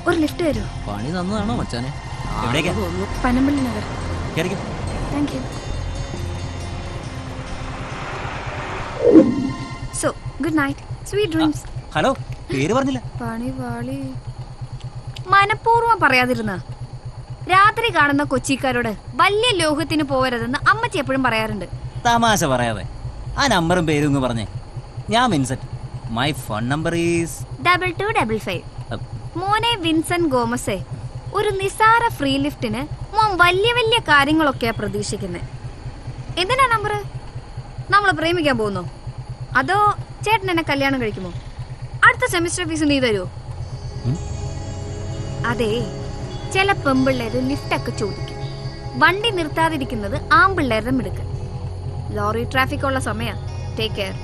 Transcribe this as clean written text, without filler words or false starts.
ഒരു ലിഫ്റ്റ് തരൂ. പണി തന്നതാണോ മച്ചാനെ? Panampilly Nagar. Thank you. So good night, sweet dreams. Hello, പേര് പറഞ്ഞില്ല. പണി വാളി. മനഃപൂർവ്വം പറയാതിരുന്ന രാത്രി കാണുന്ന കൊച്ചിക്കാരോട് വലിയ ലോകത്തിന് പോകരുതെന്ന് അമ്മച്ചി എപ്പോഴും പറയാറുണ്ട്. തമാശ പറയാതെ ആ നമ്പറും പേരും ഒന്ന് പറഞ്ഞേ. ഞാൻ Vincent. My phone number is 2255. മോനെ വിൻസെന്റ് ഗോമസേ, ഒരു നിസാര ഫ്രീ ലിഫ്റ്റിന് മോൻ വലിയ വലിയ കാര്യങ്ങളൊക്കെയാ പ്രതീക്ഷിക്കുന്നത്. എന്തിനാ നമ്പർ? നമ്മളെ പ്രേമിക്കാൻ പോകുന്നോ? അതോ ചേട്ടൻ എന്നെ കല്യാണം കഴിക്കുമോ? അടുത്ത സെമിസ്റ്റർ ഫീസ് നീ തരുമോ? അതെ, ചില പെമ്പിള്ളേര് ലിഫ്റ്റൊക്കെ ചോദിക്കും. വണ്ടി നിർത്താതിരിക്കുന്നത് ആമ്പിള്ളേരുടെ മിടുക്ക്. ലോറി ട്രാഫിക് ഉള്ള സമയം. Take care.